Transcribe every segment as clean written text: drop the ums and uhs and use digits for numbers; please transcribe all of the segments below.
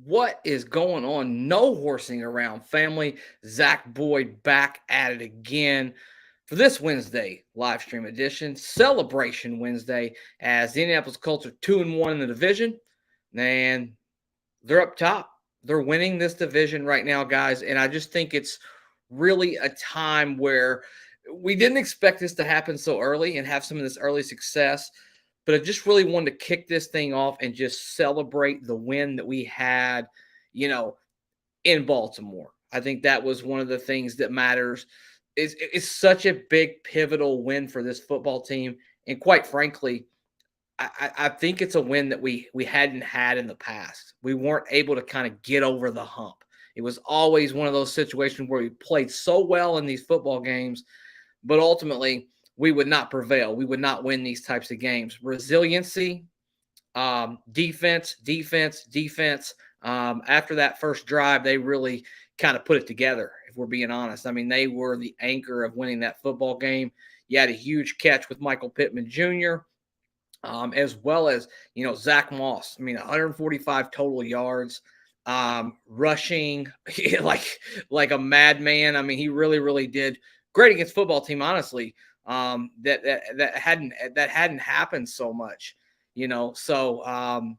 What is going on? No horsing around, family. Zach Boyd back at it again for this Wednesday live stream edition, Celebration Wednesday, as the Indianapolis Colts are 2-1 in the division, and they're up top. They're winning this division right now, guys, and I just think it's really a time where we didn't expect this to happen so early and have some of this early success. But I just really wanted to kick this thing off and just celebrate the win that we had, you know, in Baltimore. I think that was one of the things that matters. It's such a big pivotal win for this football team. And quite frankly, I think it's a win that we hadn't had in the past. We weren't able to kind of get over the hump. It was always one of those situations where we played so well in these football games, but ultimately we would not prevail. We would not win these types of games. Resiliency, defense, defense, defense. After that first drive, they really kind of put it together, if we're being honest. I mean, they were the anchor of winning that football game. You had a huge catch with Michael Pittman Jr., as well as, Zach Moss. I mean, 145 total yards, rushing like a madman. I mean, he really, really did great against football team, honestly. That hadn't happened so much, So,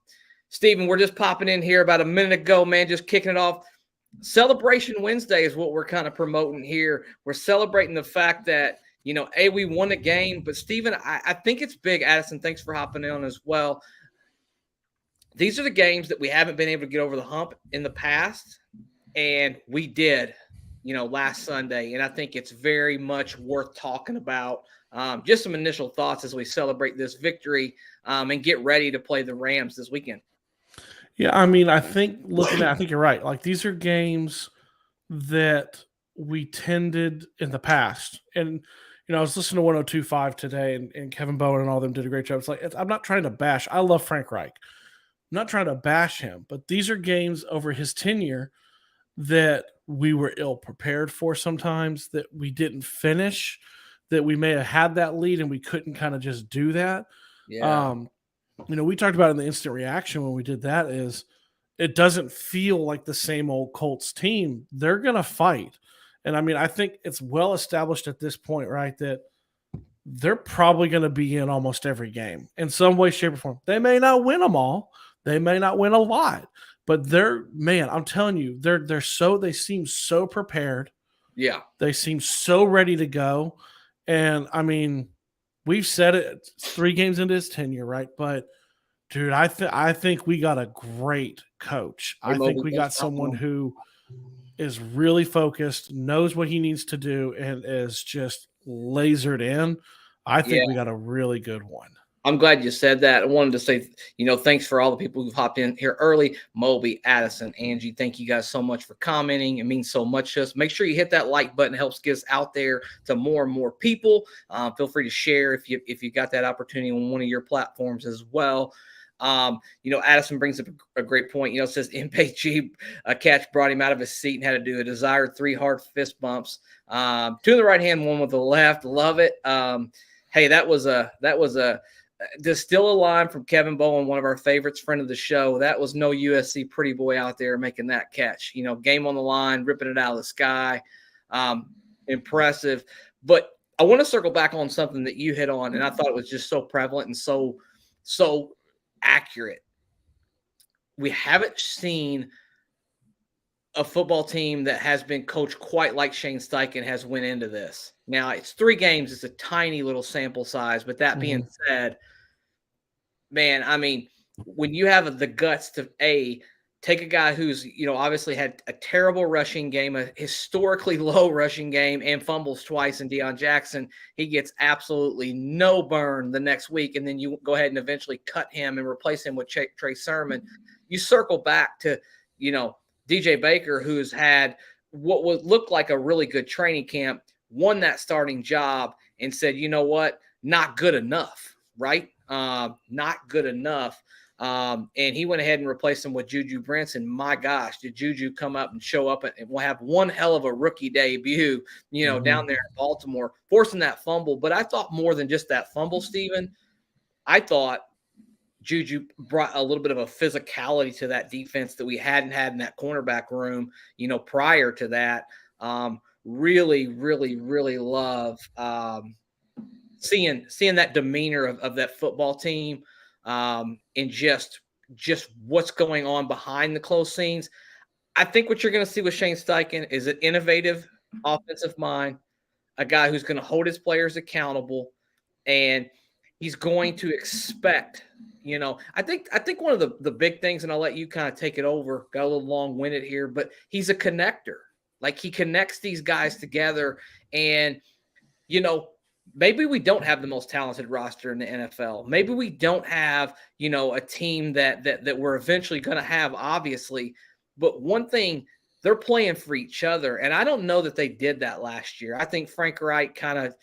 Stephen, we're just popping in here about a minute ago, man, just kicking it off. Celebration Wednesday is what we're kind of promoting here. We're celebrating the fact that, we won the game. But, Stephen, I think it's big. Addison, thanks for hopping on as well. These are the games that we haven't been able to get over the hump in the past, and we did, last Sunday. And I think it's very much worth talking about. Just some initial thoughts as we celebrate this victory and get ready to play the Rams this weekend. Yeah, I mean, I think you're right. Like, these are games that we tended in the past. And, I was listening to 102.5 today, and Kevin Bowen and all them did a great job. It's like, I'm not trying to bash. I love Frank Reich. I'm not trying to bash him, but these are games over his tenure that we were ill prepared for sometimes, that we didn't finish, that we may have had that lead and we couldn't kind of just do that. Yeah. We talked about in the instant reaction when we did that is it doesn't feel like the same old Colts team. They're going to fight. And I mean, I think it's well established at this point, right, that they're probably going to be in almost every game in some way, shape, or form. They may not win them all. They may not win a lot, but I'm telling you, they seem so prepared. Yeah. They seem so ready to go. And I mean, we've said it 3 games into his tenure, right? But dude, I think we got a great coach. I think we got someone who is really focused, knows what he needs to do, and is just lasered in. I think we got a really good one. I'm glad you said that. I wanted to say, thanks for all the people who've hopped in here early. Moby, Addison, Angie, thank you guys so much for commenting. It means so much to us. Make sure you hit that like button. It helps get us out there to more and more people. Feel free to share if you got that opportunity on one of your platforms as well. Addison brings up a great point. It says MPG catch brought him out of his seat and had to do a desired 3 hard fist bumps. 2 in the right hand, 1 with the left. Love it. Hey, that was a distill a line from Kevin Bowen, one of our favorites, friend of the show. That was no USC pretty boy out there making that catch. Game on the line, ripping it out of the sky. Impressive. But I want to circle back on something that you hit on, and I thought it was just so prevalent and so accurate. We haven't seen a football team that has been coached quite like Shane Steichen has went into this. Now, it's 3 games. It's a tiny little sample size. But that being said, man, I mean, when you have the guts to, take a guy who's, obviously had a terrible rushing game, a historically low rushing game, and fumbles twice in Deion Jackson, he gets absolutely no burn the next week. And then you go ahead and eventually cut him and replace him with Trey Sermon. You circle back to, DJ Baker, who's had what would look like a really good training camp, won that starting job and said, you know what, not good enough, right? Not good enough. And he went ahead and replaced him with Juju Branson. My gosh, did Juju come up and show up and we'll have one hell of a rookie debut, down there in Baltimore, forcing that fumble. But I thought more than just that fumble, Stephen. I thought Juju brought a little bit of a physicality to that defense that we hadn't had in that cornerback room, prior to that. Really, really, really love seeing that demeanor of that football team, and just what's going on behind the close scenes. I think what you're going to see with Shane Steichen is an innovative offensive mind, a guy who's going to hold his players accountable, and he's going to expect. I think one of the big things, and I'll let you kind of take it over. Got a little long winded here, but he's a connector. Like, he connects these guys together, and maybe we don't have the most talented roster in the NFL. Maybe we don't have a team that we're eventually going to have, obviously. But one thing, they're playing for each other, and I don't know that they did that last year. I think Frank Reich kind of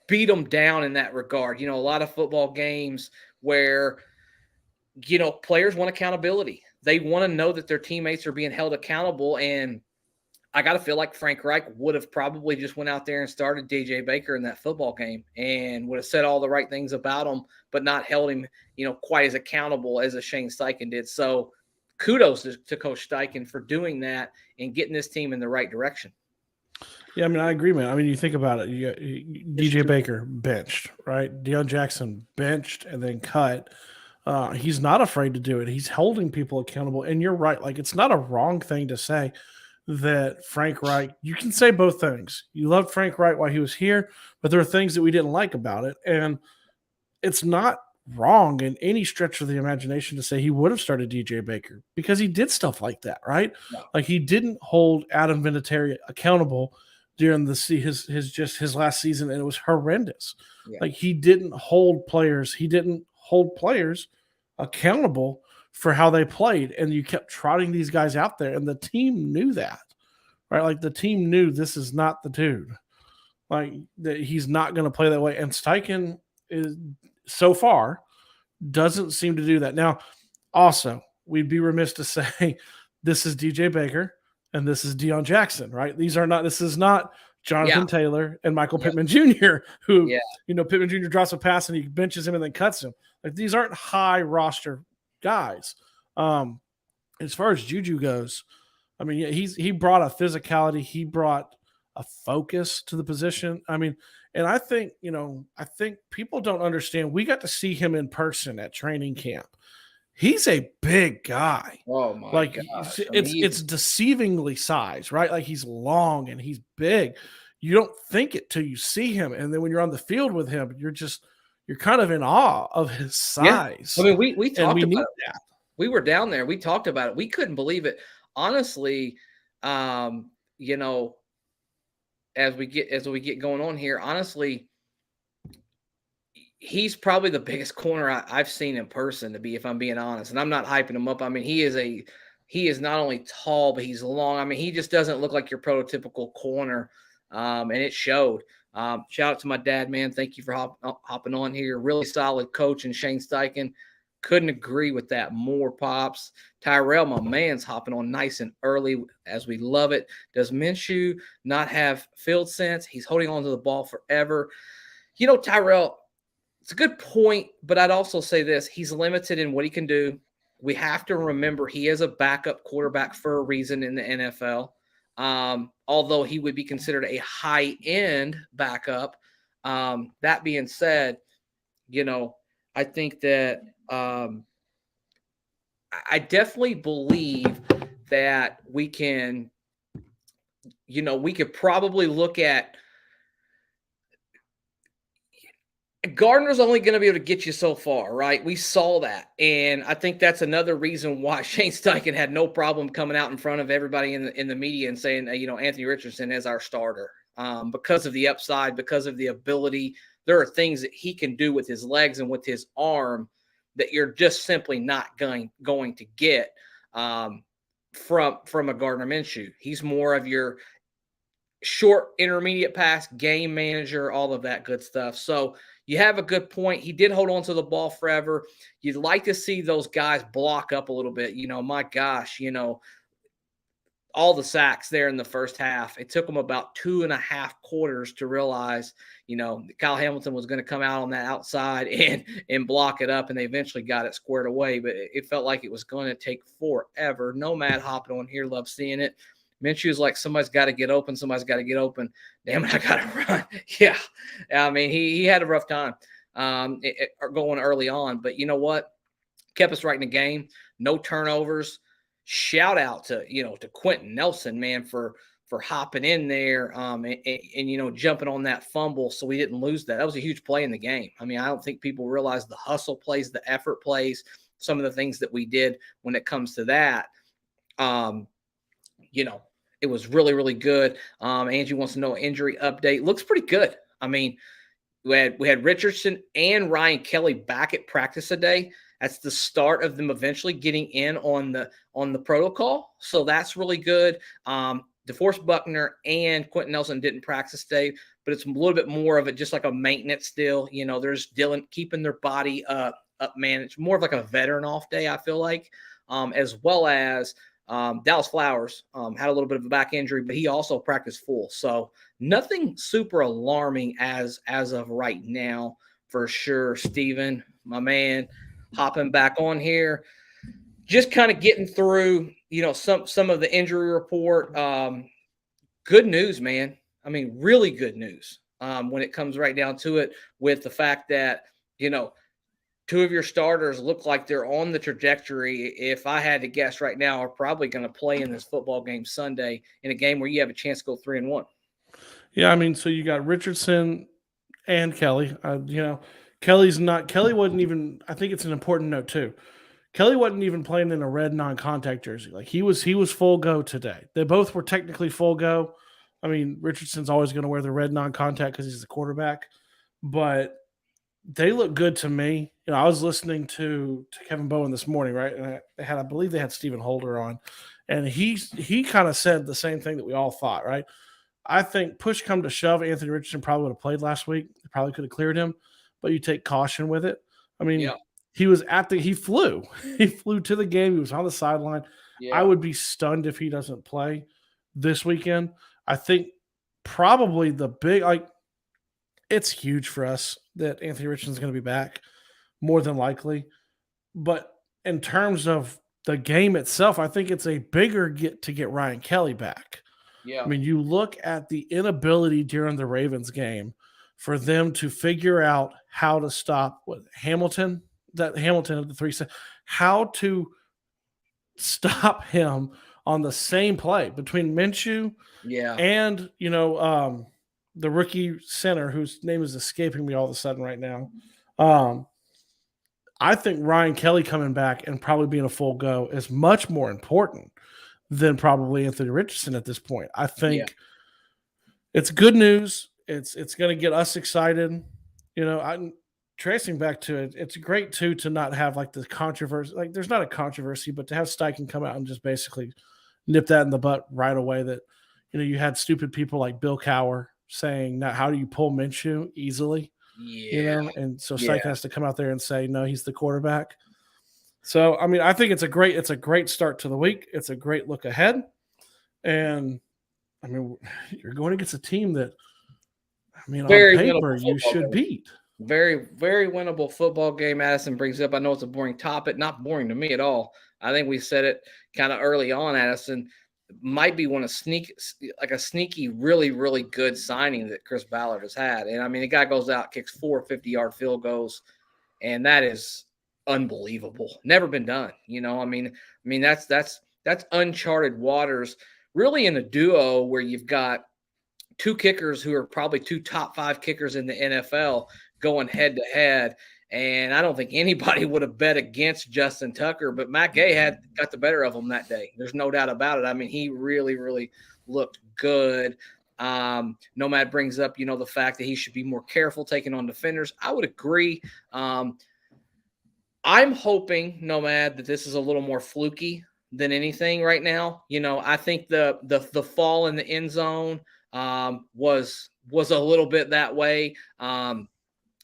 beat them down in that regard. A lot of football games where players want accountability. They want to know that their teammates are being held accountable, and I got to feel like Frank Reich would have probably just went out there and started DJ Baker in that football game and would have said all the right things about him, but not held him, quite as accountable as a Shane Steichen did. So kudos to Coach Steichen for doing that and getting this team in the right direction. Yeah, I mean, I agree, man. I mean, you think about it. DJ Baker benched, right? Deion Jackson benched and then cut. He's not afraid to do it. He's holding people accountable. And you're right. Like, it's not a wrong thing to say that Frank Reich, you can say both things. You loved Frank Reich while he was here, but there are things that we didn't like about it. And it's not wrong in any stretch of the imagination to say he would have started DJ Baker because he did stuff like that, right? No. Like, he didn't hold Adam Vinatieri accountable during his last season, and it was horrendous. Yeah. Like, he didn't hold players accountable for how they played, and you kept trotting these guys out there, and the team knew that, right? Like, the team knew this is not the dude. Like, that he's not going to play that way. And Steichen is so far doesn't seem to do that. Now, also, we'd be remiss to say this is DJ Baker and this is Deion Jackson, right? This is not Jonathan Taylor and Michael Pittman Jr., who, Pittman Jr. drops a pass and he benches him and then cuts him. Like, these aren't high roster guys. As far as Juju goes, I mean, he brought a physicality, he brought a focus to the position. I mean, and I think people don't understand. We got to see him in person at training camp. He's a big guy. Oh my gosh. It's deceivingly sized, right? Like, he's long and he's big. You don't think it till you see him. And then when you're on the field with him, you're kind of in awe of his size. Yeah. I mean, we talked about that. We were down there. We talked about it. We couldn't believe it. Honestly, as we get going on here, honestly, he's probably the biggest corner I've seen in person, if I'm being honest. And I'm not hyping him up. I mean, he is not only tall, but he's long. I mean, he just doesn't look like your prototypical corner. And it showed. Shout out to my dad, man. Thank you for hopping on here. Really solid coach, and Shane Steichen. Couldn't agree with that more, Pops. Tyrell, my man's hopping on nice and early, as we love it. Does Minshew not have field sense? He's holding on to the ball forever. Tyrell, it's a good point, but I'd also say this. He's limited in what he can do. We have to remember he is a backup quarterback for a reason in the NFL. Although he would be considered a high-end backup. That being said, I think that I definitely believe that we can, we could probably look at Gardner's only going to be able to get you so far, right? We saw that. And I think that's another reason why Shane Steichen had no problem coming out in front of everybody in the media and saying, Anthony Richardson is our starter, because of the upside, because of the ability. There are things that he can do with his legs and with his arm that you're just simply not going to get from a Gardner Minshew. He's more of your short, intermediate pass, game manager, all of that good stuff. So you have a good point. He did hold on to the ball forever. You'd like to see those guys block up a little bit. My gosh, all the sacks there in the first half. It took them about 2.5 quarters to realize, Kyle Hamilton was going to come out on that outside and block it up, and they eventually got it squared away. But it felt like it was going to take forever. Nomad hopping on here, love seeing it. Minshew's like, somebody's got to get open. Somebody's got to get open. Damn it, I got to run. Yeah. I mean, he had a rough time going early on. But you know what? Kept us right in the game. No turnovers. Shout out to Quentin Nelson, man, for hopping in there and jumping on that fumble so we didn't lose that. That was a huge play in the game. I mean, I don't think people realize the hustle plays, the effort plays, some of the things that we did when it comes to that. It was really, really good. Angie wants to know injury update. Looks pretty good. I mean, we had Richardson and Ryan Kelly back at practice today. That's the start of them eventually getting in on the protocol. So that's really good. DeForest Buckner and Quentin Nelson didn't practice today, but it's a little bit more of it, just like a maintenance still. There's Dylan keeping their body up, man. It's more of like a veteran off day, I feel like, as well as Dallas Flowers had a little bit of a back injury, but he also practiced full. So nothing super alarming as of right now, for sure. Steven, my man, hopping back on here, just kind of getting through, some of the injury report. Good news, man. I mean, really good news when it comes right down to it, with the fact that, two of your starters look like they're on the trajectory. If I had to guess right now, are probably going to play in this football game Sunday, in a game where you have a chance to go 3-1. Yeah, I mean, so you got Richardson and Kelly. Kelly wasn't even. I think it's an important note too. Kelly wasn't even playing in a red non-contact jersey. Like he was full go today. They both were technically full go. I mean, Richardson's always going to wear the red non-contact because he's the quarterback, but they look good to me. I was listening to Kevin Bowen this morning, right? And I believe they had Stephen Holder on, and he kind of said the same thing that we all thought, right? I think push come to shove, Anthony Richardson probably would have played last week. They probably could have cleared him, but you take caution with it. I mean, Yeah. he flew. He flew to the game. He was on the sideline. Yeah. I would be stunned if he doesn't play this weekend. I think probably it's huge for us that Anthony Richardson's going to be back, more than likely. But in terms of the game itself, I think it's a bigger get to get Ryan Kelly back. Yeah. I mean, you look at the inability during the Ravens game for them to figure out how to stop Hamilton of the three, how to stop him on the same play between Minshew and the rookie center whose name is escaping me all of a sudden right now. I think Ryan Kelly coming back and probably being a full go is much more important than probably Anthony Richardson at this point. I think it's good news. It's going to get us excited. I'm tracing back to it. It's great too to not have like the controversy. Like there's not a controversy, but to have Steichen come out and just basically nip that in the butt right away. That you had stupid people like Bill Cowher saying, "Now how do you pull Minshew easily?" Yeah. And so Steichen has to come out there and say, "No, he's the quarterback." So I mean, I think it's a great start to the week. It's a great look ahead, and I mean, you're going against a team that, I mean, Very on paper you should game. beat. Very, very winnable football game. Addison brings up. I know it's a boring topic, not boring to me at all. I think we said it kind of early on. Addison might be a sneaky, really, really good signing that Chris Ballard has had. And I mean, the guy goes out, kicks 4 50-yard field goals, and that is unbelievable. Never been done. I mean, that's uncharted waters, really, in a duo where you've got two kickers who are probably two top 5 kickers in the NFL going head to head. And I don't think anybody would have bet against Justin Tucker, but Matt Gay got the better of him that day. There's no doubt about it. I mean, he really, really looked good. Nomad brings up, the fact that he should be more careful taking on defenders. I would agree. I'm hoping, Nomad, that this is a little more fluky than anything right now. I think the fall in the end zone was a little bit that way.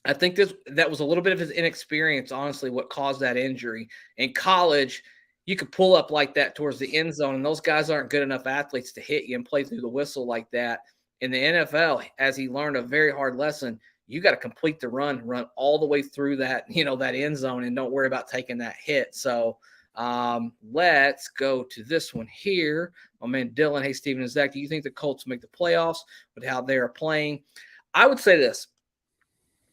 I think that was a little bit of his inexperience, honestly, what caused that injury. In college, you could pull up like that towards the end zone, and those guys aren't good enough athletes to hit you and play through the whistle like that. In the NFL, as he learned a very hard lesson, you got to complete the run all the way through that, that end zone, and don't worry about taking that hit. So let's go to this one here. My man Dylan, hey, Steven and Zach, do you think the Colts make the playoffs with how they are playing? I would say this,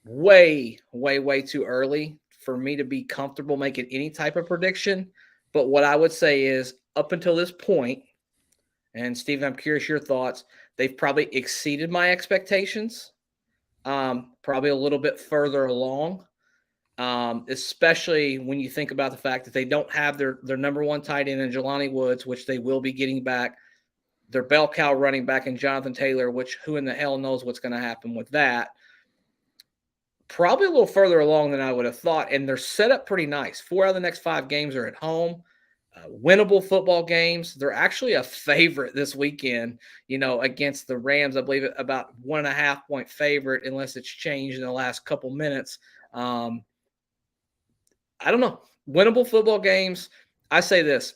way, way, way too early for me to be comfortable making any type of prediction. But what I would say is up until this point, and Steven, I'm curious your thoughts, they've probably exceeded my expectations, probably a little bit further along. Especially when you think about the fact that they don't have their number one tight end in Jelani Woods, which they will be getting back, their bell cow running back in Jonathan Taylor, which who in the hell knows what's going to happen with that. Probably a little further along than I would have thought, and they're set up pretty nice. 4 out of the next 5 games are at home. Winnable football games. They're actually a favorite this weekend, against the Rams. I believe about 1.5 point favorite, unless it's changed in the last couple minutes. I don't know. Winnable football games. I say this.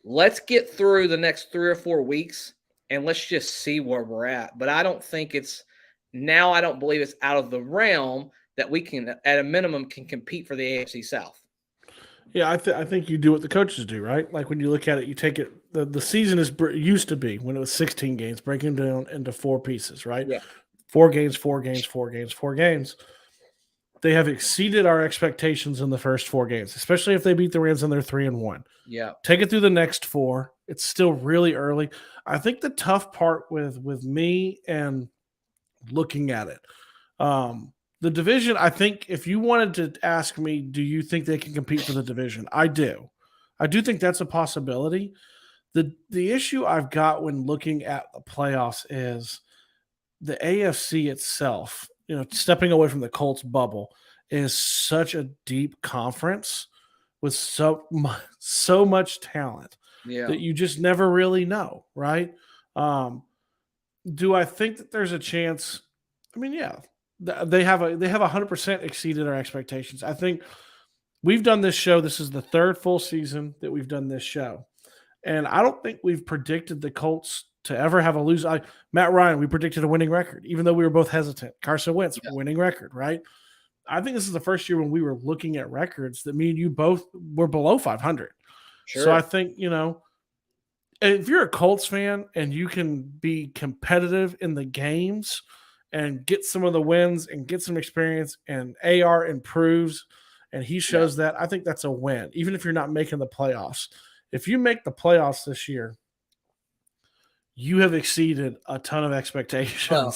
Let's get through the next 3 or 4 weeks and let's just see where we're at. But I don't think I don't believe it's out of the realm that we can, at a minimum, can compete for the AFC South. Yeah, I think you do what the coaches do, right? Like when you look at it, you take it. The season used to be when it was 16 games, breaking down into 4 pieces, right? Yeah. 4 games, 4 games, 4 games, 4 games. They have exceeded our expectations in the first 4 games, especially if they beat the Rams and they're 3-1. Yeah. Take it through the next 4. It's still really early. I think the tough part with me and looking at it, the division, I think if you wanted to ask me, do you think they can compete for the division? I do. I do think that's a possibility. The issue I've got when looking at the playoffs is the AFC itself, stepping away from the Colts bubble, is such a deep conference with so much talent that you just never really know, right? Do I think that there's a chance? I mean, yeah. They have 100% exceeded our expectations. I think we've done this show. This is the 3rd full season that we've done this show. And I don't think we've predicted the Colts to ever have a losing. Matt Ryan, we predicted a winning record, even though we were both hesitant. Carson Wentz, winning record, right? I think this is the first year when we were looking at records that me and you both were below 500. Sure. So I think, if you're a Colts fan and you can be competitive in the games and get some of the wins and get some experience, and AR improves and he shows that, I think that's a win, even if you're not making the playoffs. If you make the playoffs this year, you have exceeded a ton of expectations. Well,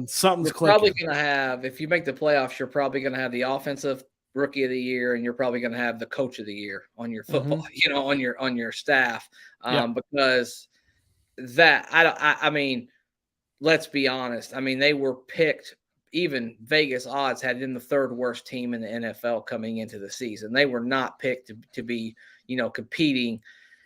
something's clicking. Probably going to have, if you make the playoffs, you're probably going to have the offensive rookie of the year, and you're probably going to have the coach of the year on your football, on your staff, because that I mean, let's be honest. I mean, they were picked. Even Vegas odds had them the 3rd worst team in the NFL coming into the season. They were not picked to be, competing,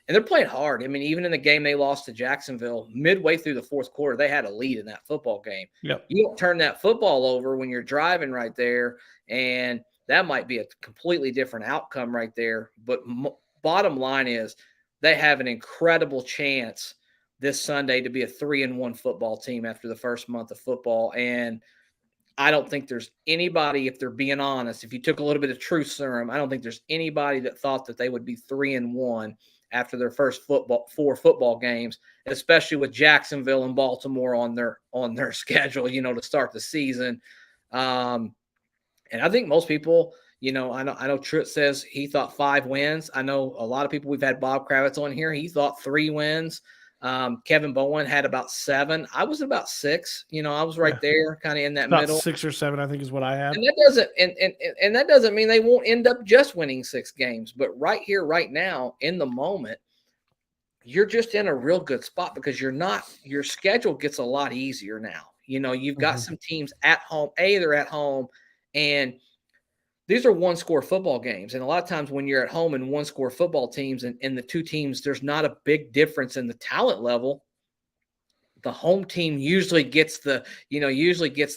and they're playing hard. I mean, even in the game they lost to Jacksonville, midway through the 4th quarter, they had a lead in that football game. Yep. You don't turn that football over when you're driving right there, and that might be a completely different outcome right there. But bottom line is they have an incredible chance this Sunday to be a 3-1 football team after the first month of football. And I don't think there's anybody, if they're being honest, if you took a little bit of truth serum, I don't think there's anybody that thought that they would be 3-1 after their first 4 football games, especially with Jacksonville and Baltimore on their schedule, to start the season. And I think most people, I know Truett says he thought 5 wins. I know a lot of people, we've had Bob Kravitz on here. He thought 3 wins. Kevin Bowen had about 7. I was about 6. I was right there, kind of in that middle. 6 or 7, I think, is what I had. And that doesn't mean they won't end up just winning 6 games. But right here, right now, in the moment, you're just in a real good spot because your schedule gets a lot easier now. You've got some teams at home. They're at home, and these are 1-score football games. And a lot of times when you're at home in 1-score football teams and the 2 teams, there's not a big difference in the talent level. The home team usually gets the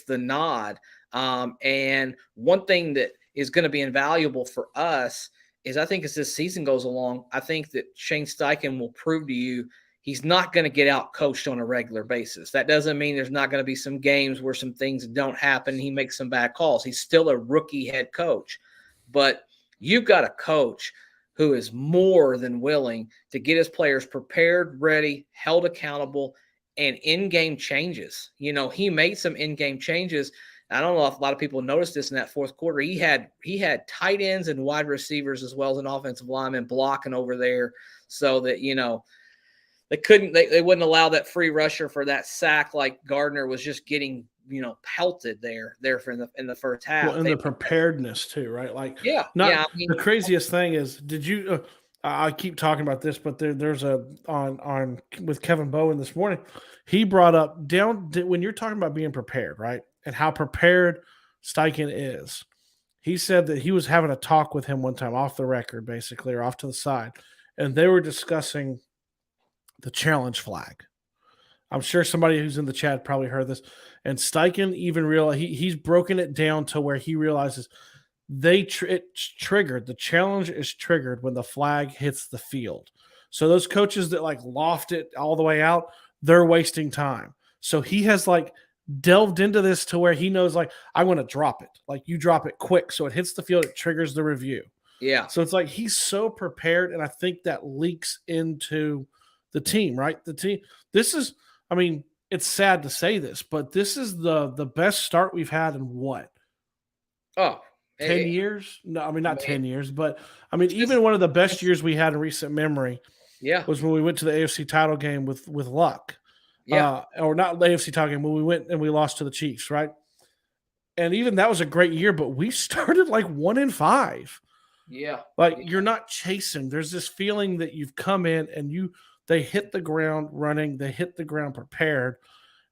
nod. And one thing that is going to be invaluable for us is I think as this season goes along, I think that Shane Steichen will prove to you he's not going to get out coached on a regular basis. That doesn't mean there's not going to be some games where some things don't happen. He makes some bad calls. He's still a rookie head coach, but you've got a coach who is more than willing to get his players prepared, ready, held accountable, and in-game changes. He made some in-game changes. I don't know if a lot of people noticed this in that fourth quarter. He had tight ends and wide receivers as well as an offensive lineman blocking over there so that, they wouldn't allow that free rusher for that sack like Gardner was just getting, pelted there in the first half. Well, and the preparedness too, right? Like, Yeah. The craziest thing is, did you? I keep talking about this, but there's on with Kevin Bowen this morning. He brought up when you're talking about being prepared, right, and how prepared Steichen is. He said that he was having a talk with him one time off the record, basically, or off to the side, and they were discussing the challenge flag. I'm sure somebody who's in the chat probably heard this. And Steichen even realized he's broken it down to where he realizes it's triggered. The challenge is triggered when the flag hits the field. So those coaches that like loft it all the way out, they're wasting time. So he has like delved into this to where he knows like, I want to drop it. Like you drop it quick. So it hits the field, it triggers the review. Yeah. So it's like he's so prepared. And I think that leaks into the team, right? The team. It's sad to say this, but this is the best start we've had in what? 10 years? No, not 10 years, but even one of the best years we had in recent memory was when we went to the AFC title game with Luck. Yeah. Or not the AFC title game, when we went and we lost to the Chiefs, right? And even that was a great year, but we started like 1-5. Yeah. You're not chasing. There's this feeling that you've come in and they hit the ground running, they hit the ground prepared.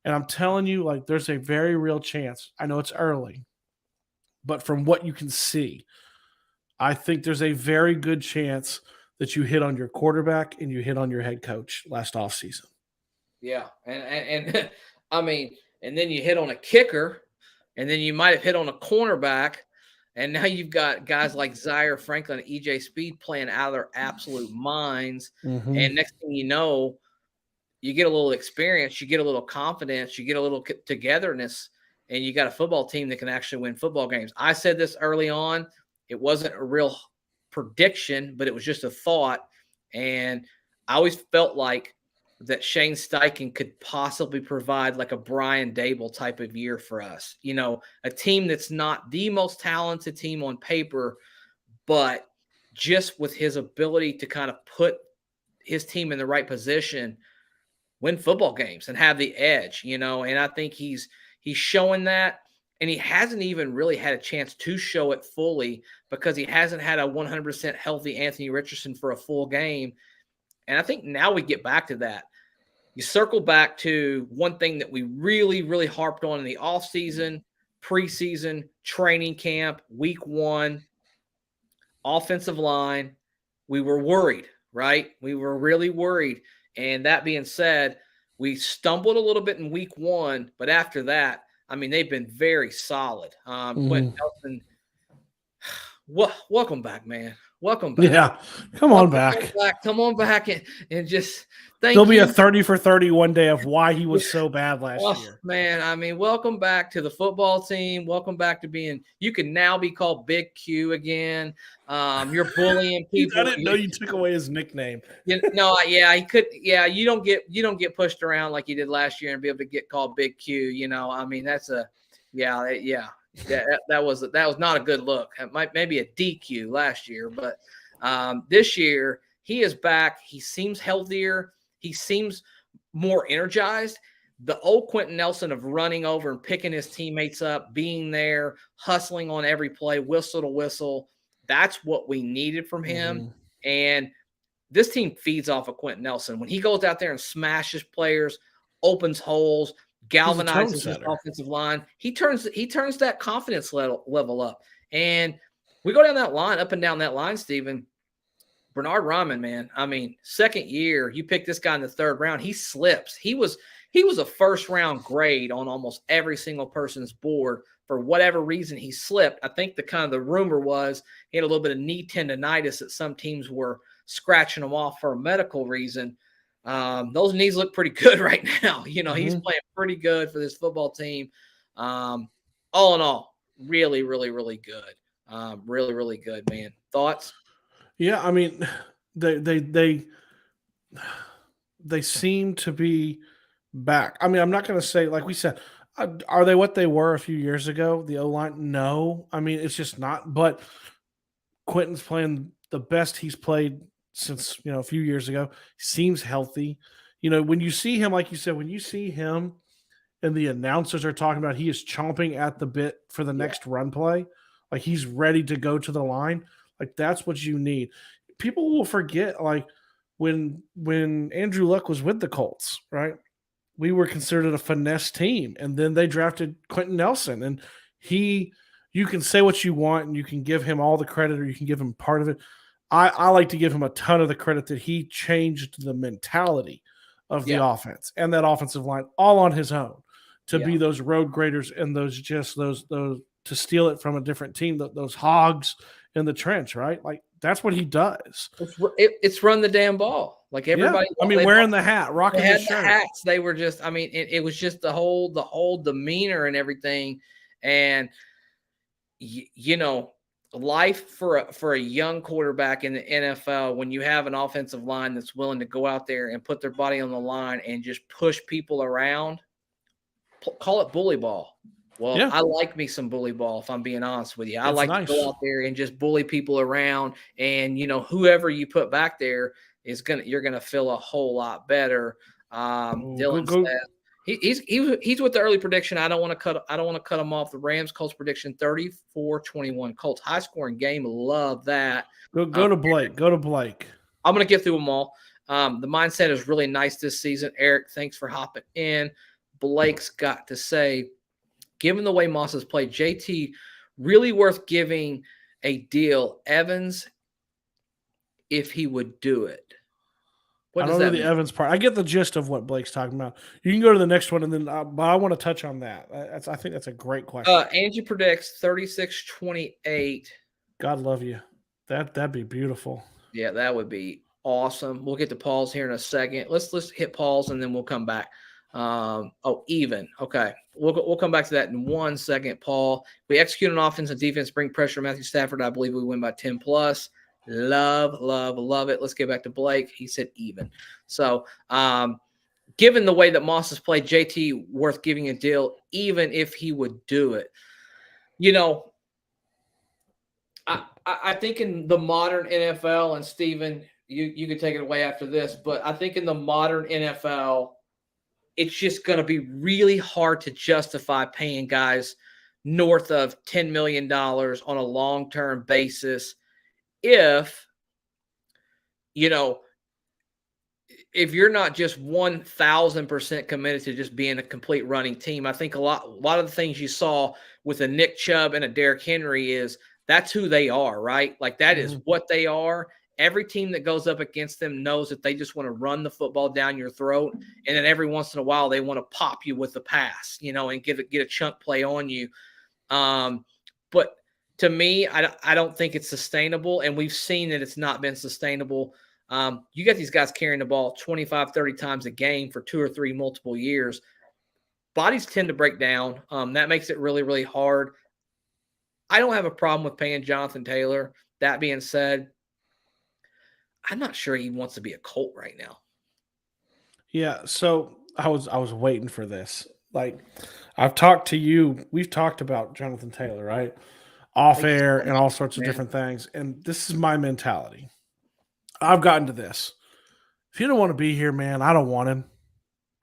And I'm telling you, like, there's a very real chance. I know it's early, but from what you can see, I think there's a very good chance that you hit on your quarterback and you hit on your head coach last offseason. Yeah. And and then you hit on a kicker, and then you might have hit on a cornerback. And now you've got guys like Zaire Franklin and EJ Speed playing out of their absolute minds. Mm-hmm. And next thing you know, you get a little experience, you get a little confidence, you get a little togetherness, and you got a football team that can actually win football games. I said this early on. It wasn't a real prediction, but it was just a thought. And I always felt like that Shane Steichen could possibly provide like a Brian Dable type of year for us. A team that's not the most talented team on paper, but just with his ability to kind of put his team in the right position, win football games and have the edge, and I think he's showing that, and he hasn't even really had a chance to show it fully because he hasn't had a 100% healthy Anthony Richardson for a full game. And I think now we get back to that. You circle back to one thing that we really, really harped on in the offseason, preseason, training camp, week 1, offensive line. We were worried, right? We were really worried. And that being said, we stumbled a little bit in week 1, but after that, they've been very solid. Quentin Nelson, welcome back, man. Welcome back. Yeah, come on back. Come on back and just thank There'll you. Be a 30 for 30 one day of why he was so bad last year. Man, welcome back to the football team. Welcome back to you can now be called Big Q again. You're bullying people. I didn't know you took away his nickname. He could. Yeah, you don't get pushed around like you did last year and be able to get called Big Q. That's a that was not a good look. It might maybe a DQ last year, but this year he is back. He seems healthier. He seems more energized. The old Quentin Nelson of running over and picking his teammates up, being there, hustling on every play, whistle to whistle. That's what we needed from him. Mm-hmm. And this team feeds off of Quentin Nelson. When he goes out there and smashes players, opens holes, galvanizes his offensive line, he turns that confidence level up. And we go down that line, up and down that line, Stephen. Bernard Rahman, man. Second year, you pick this guy in the 3rd round, he slips. He was a first-round grade on almost every single person's board for whatever reason he slipped. I think the rumor was he had a little bit of knee tendonitis that some teams were scratching him off for a medical reason. Those knees look pretty good right now. He's playing pretty good for this football team. All in all, really, really, really good. Really, really good, man. Thoughts? Yeah, I mean, they seem to be back. I mean, I'm not going to say, like we said, are they what they were a few years ago? The O line, no. I mean, it's just not. But Quentin's playing the best he's played since a few years ago. He seems healthy. When you see him, like you said, when you see him and the announcers are talking about he is chomping at the bit for the Yeah. next run play, like he's ready to go to the line. Like that's what you need. People will forget, like when Andrew Luck was with the Colts, right? We were considered a finesse team, and then they drafted Quentin Nelson, and you can say what you want, and you can give him all the credit, or you can give him part of it. I like to give him a ton of the credit that he changed the mentality of the offense and that offensive line all on his own to be those road graders and those to steal it from a different team, those hogs in the trench, right? Like that's what he does. It's run the damn ball. Like everybody. Yeah. I mean, wearing the hat, rocking the shirt. The hats. They were just. I mean, it was just the whole demeanor and everything, and life for a young quarterback in the NFL when you have an offensive line that's willing to go out there and put their body on the line and just push people around. Call it bully ball. Well, I like me some bully ball, if I'm being honest with you. I like to go out there and just bully people around, and whoever you put back there you're gonna feel a whole lot better. Dylan said he's with the early prediction. I don't want to cut him off. The Rams Colts prediction 34-21 Colts, high scoring game. Love that. Go to Blake. Go to Blake. I'm gonna get through them all. The mindset is really nice this season. Eric, thanks for hopping in. Blake's got to say, given the way Moss has played, JT really worth giving a deal. Evans, if he would do it. I don't know the Evans part. I get the gist of what Blake's talking about. You can go to the next one, and then but I want to touch on that. I think that's a great question. Angie predicts 36-28. God love you. That'd be beautiful. Yeah, that would be awesome. We'll get to Paul's here in a second. Let's hit Paul's, and then we'll come back. Even. Okay. We'll come back to that in 1 second, Paul. We execute on offense and defense, bring pressure on Matthew Stafford. I believe we win by 10 plus. Love, love, love it. Let's get back to Blake. He said even. So, given the way that Moss has played, JT worth giving a deal, even if he would do it. I think in the modern NFL, and Steven, you can take it away after this, but I think in the modern NFL, it's just going to be really hard to justify paying guys north of $10 million on a long-term basis if you're not just 1,000% committed to just being a complete running team. I think a lot of the things you saw with a Nick Chubb and a Derrick Henry is that's who they are, right? Like that is what they are. Every team that goes up against them knows that they just want to run the football down your throat. And then every once in a while, they want to pop you with the pass, and get a chunk play on you. But to me, I don't think it's sustainable. And we've seen that it's not been sustainable. You got these guys carrying the ball 25, 30 times a game for 2 or 3 multiple years. Bodies tend to break down. That makes it really, really hard. I don't have a problem with paying Jonathan Taylor. That being said, I'm not sure he wants to be a Colt right now. Yeah, so I was waiting for this. Like, I've talked to you. We've talked about Jonathan Taylor, right? Off air and all sorts of different things. And this is my mentality. I've gotten to this. If you don't want to be here, man, I don't want him.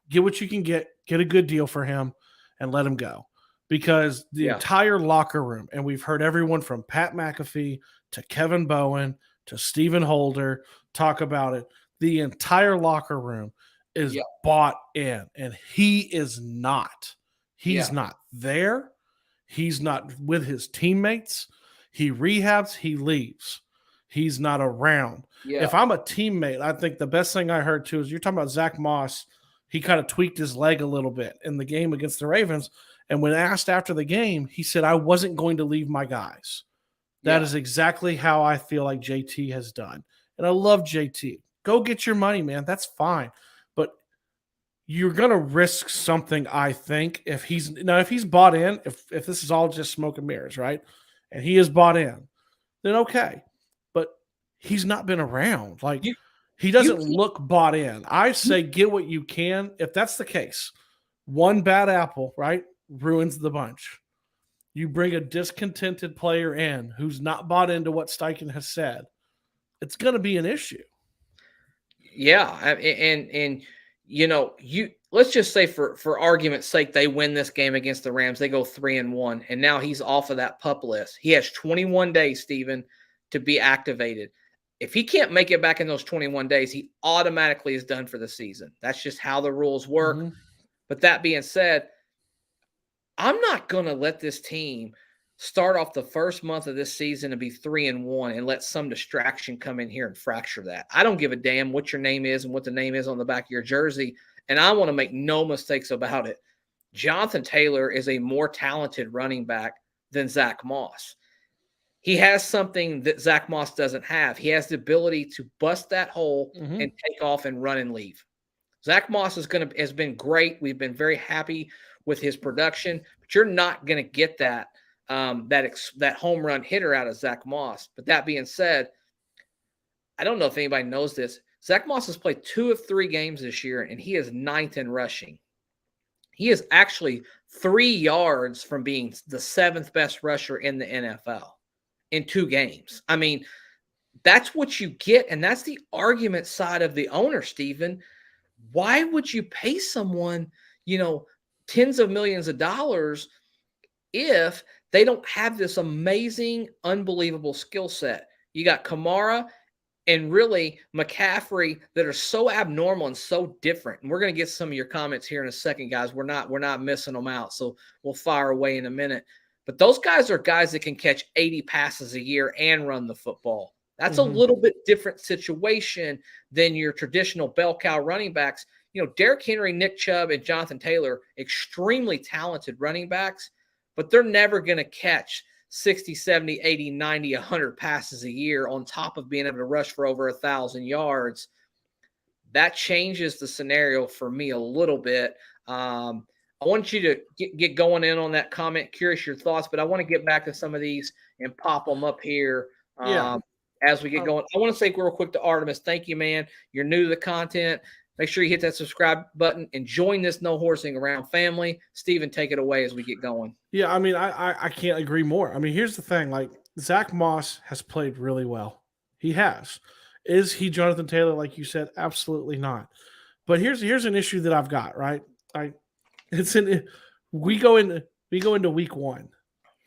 Get what you can get a good deal for him, and let him go. Because the entire locker room, and we've heard everyone from Pat McAfee to Kevin Bowen to Stephen Holder talk about it. The entire locker room is bought in, and he is not. He's not there. He's not with his teammates. He rehabs, he leaves. He's not around. Yeah. If I'm a teammate, I think the best thing I heard too is you're talking about Zach Moss. He kind of tweaked his leg a little bit in the game against the Ravens, And when asked after the game, he said, I wasn't going to leave my guys. That is exactly how I feel like JT has done. And I love JT. Go get your money, man. That's fine. But you're going to risk something, I think, if he's bought in, if this is all just smoke and mirrors, right? And he is bought in, then okay. But he's not been around. Like, he doesn't look bought in. I say get what you can. If that's the case, one bad apple, right, ruins the bunch. You bring a discontented player in who's not bought into what Steichen has said, it's going to be an issue. Yeah, and let's just say for argument's sake they win this game against the Rams, they go 3-1, and now he's off of that PUP list. He has 21 days, Steven, to be activated. If he can't make it back in those 21 days, he automatically is done for the season. That's just how the rules work. Mm-hmm. But that being said, I'm not going to let this team start off the first month of this season and be 3-1 and let some distraction come in here and fracture that. I don't give a damn what your name is and what the name is on the back of your jersey. And I want to make no mistakes about it. Jonathan Taylor is a more talented running back than Zach Moss. He has something that Zach Moss doesn't have. He has the ability to bust that hole and take off and run and leave. Zach Moss has been great. We've been very happy with his production, but you're not going to get that home run hitter out of Zach Moss. But that being said, I don't know if anybody knows this. Zach Moss has played 2 of 3 games this year, and he is 9th in rushing. He is actually 3 yards from being the 7th best rusher in the NFL in 2 games. I mean, that's what you get, and that's the argument side of the owner, Steven. Why would you pay someone, tens of millions of dollars if they don't have this amazing, unbelievable skill set? You got Kamara and really McCaffrey that are so abnormal and so different. And we're going to get some of your comments here in a second, guys. We're not missing them out, so we'll fire away in a minute. But those guys are guys that can catch 80 passes a year and run the football. That's a little bit different situation than your traditional bell cow running backs. Derrick Henry, Nick Chubb, and Jonathan Taylor, extremely talented running backs, but they're never going to catch 60, 70, 80, 90, 100 passes a year on top of being able to rush for over 1,000 yards. That changes the scenario for me a little bit. I want you to get going in on that comment. Curious your thoughts, but I want to get back to some of these and pop them up here. As we get going. I want to say real quick to Artemis, thank you, man. You're new to the content. Make sure you hit that subscribe button and join this No Horsing Around family. Steven, take it away as we get going. Yeah, I mean, I can't agree more. I mean, here's the thing. Like, Zach Moss has played really well. He has. Is he Jonathan Taylor, like you said? Absolutely not. But here's an issue that I've got, right? We go into week 1.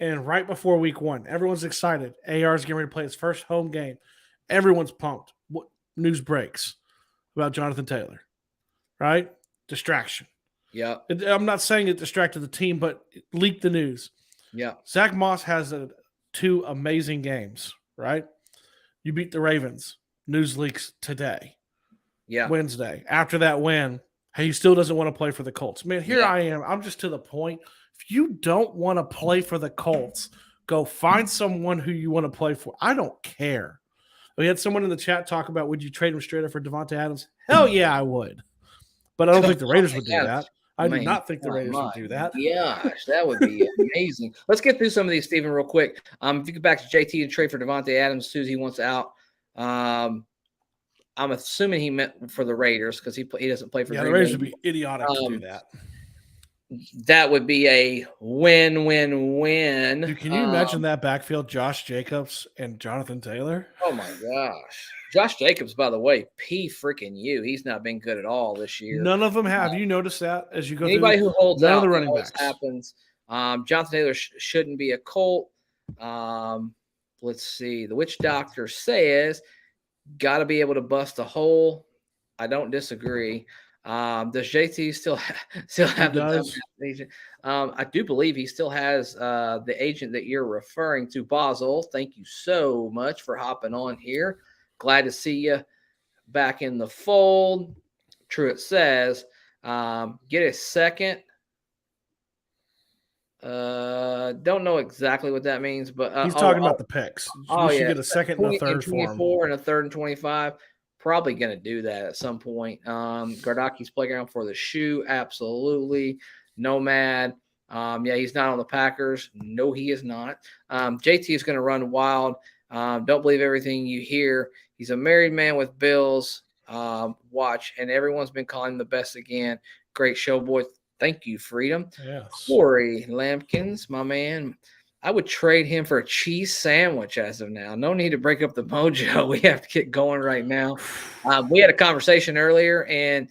And right before week 1, everyone's excited. AR is getting ready to play his first home game. Everyone's pumped. What news breaks about Jonathan Taylor? Right? Distraction. Yeah. I'm not saying it distracted the team, but it leaked the news. Yeah. Zach Moss has 2 amazing games, right? You beat the Ravens. News leaks today. Yeah. Wednesday. After that win, he still doesn't want to play for the Colts. Man, here I am. I'm just to the point. If you don't want to play for the Colts, go find someone who you want to play for. I don't care. We had someone in the chat talk about, would you trade him straight up for Devontae Adams? Hell yeah, I would. But I don't think the Raiders would do that. I do not think the Raiders would do that. Gosh, that would be amazing. Let's get through some of these, Steven, real quick. If you get back to JT and trade for Devontae Adams as soon as he wants out, I'm assuming he meant for the Raiders because he doesn't play for the Raiders would be idiotic to do that. That would be a win-win-win. Dude, can you imagine that backfield, Josh Jacobs and Jonathan Taylor? Oh, my gosh. Josh Jacobs, by the way, P-freaking-U. He's not been good at all this year. None of them have. You noticed that as you go anybody through? Who holds none out, of the running backs. Happens. Jonathan Taylor shouldn't be a Colt. Let's see. The witch doctor says, got to be able to bust a hole. I don't disagree. Does JT still have the agent? I do believe he still has the agent that you're referring to, Basel. Thank you so much for hopping on here. Glad to see you back in the fold. True, it says, get a second. Don't know exactly what that means, but He's talking about the picks. oh, We should yeah, get a second and a 20 and third for him. 24 and a third and 25. Probably gonna do that at some point. Gardaki's playground for the shoe, absolutely. Nomad. Yeah, he's not on the Packers. No, he is not. JT is gonna run wild. Don't believe everything you hear. He's a married man with bills. Watch, and everyone's been calling him the best again. Great show, boy. Thank you, Freedom. Yes. Corey Lampkins, my man. I would trade him for a cheese sandwich as of now. No need to break up the mojo. We have to get going right now. We had a conversation earlier, and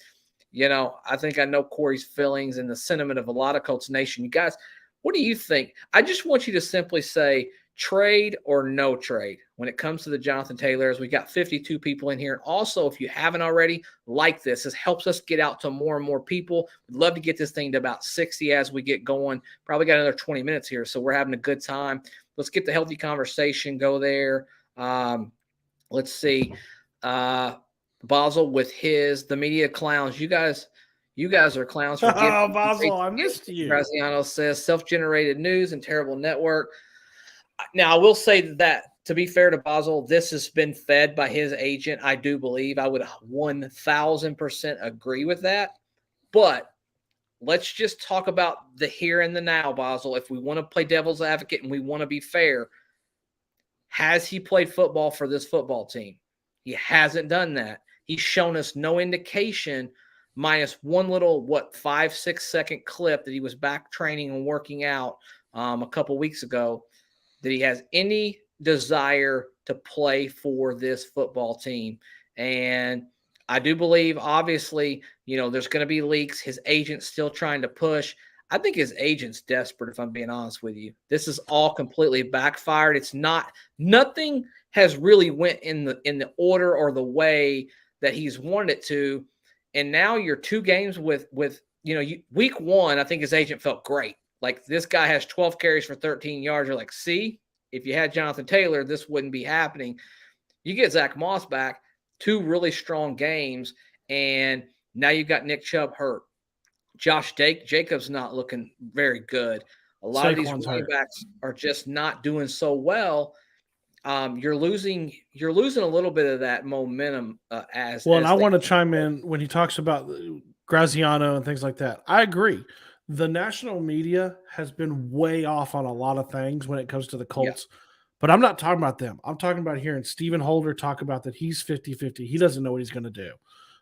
I think I know Corey's feelings and the sentiment of a lot of Colts Nation. You guys, what do you think? I just want you to simply say trade or no trade when it comes to the Jonathan Taylors. We got 52 people in here. And also, if you haven't already, like this. This helps us get out to more and more people. We'd love to get this thing to about 60 as we get going. Probably got another 20 minutes here, so we're having a good time. Let's get the healthy conversation go there. Let's see. Basel with the media clowns. You guys are clowns for giving. Oh, Basel, I missed you. Graziano says self-generated news and terrible network. Now, I will say that, to be fair to Basel, this has been fed by his agent. I do believe I would 1,000% agree with that. But let's just talk about the here and the now, Basel. If we want to play devil's advocate and we want to be fair, has he played football for this football team? He hasn't done that. He's shown us no indication, minus one little, 5-6 second clip that he was back training and working out a couple weeks ago, that he has any desire to play for this football team. And I do believe, obviously, there's going to be leaks. His agent's still trying to push. I think his agent's desperate, if I'm being honest with you. This is all completely backfired. It's nothing has really went in the order or the way that he's wanted it to. And now you're 2 games with week 1, I think his agent felt great. Like, this guy has 12 carries for 13 yards. You're like, see, if you had Jonathan Taylor, this wouldn't be happening. You get Zach Moss back, 2 really strong games, and now you've got Nick Chubb hurt. Josh Jacobs not looking very good. A lot of these running backs are just not doing so well. You're losing a little bit of that momentum and I want to chime in when he talks about Graziano and things like that. I agree. The national media has been way off on a lot of things when it comes to the Colts, but I'm not talking about them. I'm talking about hearing Stephen Holder talk about that he's 50-50. He doesn't know what he's going to do.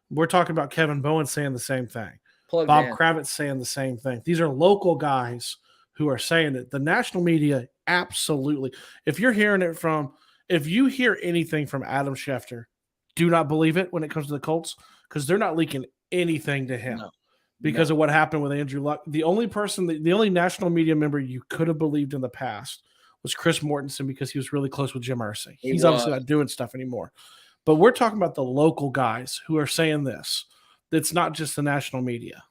We're talking about Kevin Bowen saying the same thing. Bob Kravitz saying the same thing. These are local guys who are saying it. The national media, absolutely. If you hear anything from Adam Schefter, do not believe it when it comes to the Colts, because they're not leaking anything to him because of what happened with Andrew Luck. The only national media member you could have believed in the past was Chris Mortensen, because he was really close with Jim Irsay. He's obviously not doing stuff anymore. But we're talking about the local guys who are saying this. It's not just the national media.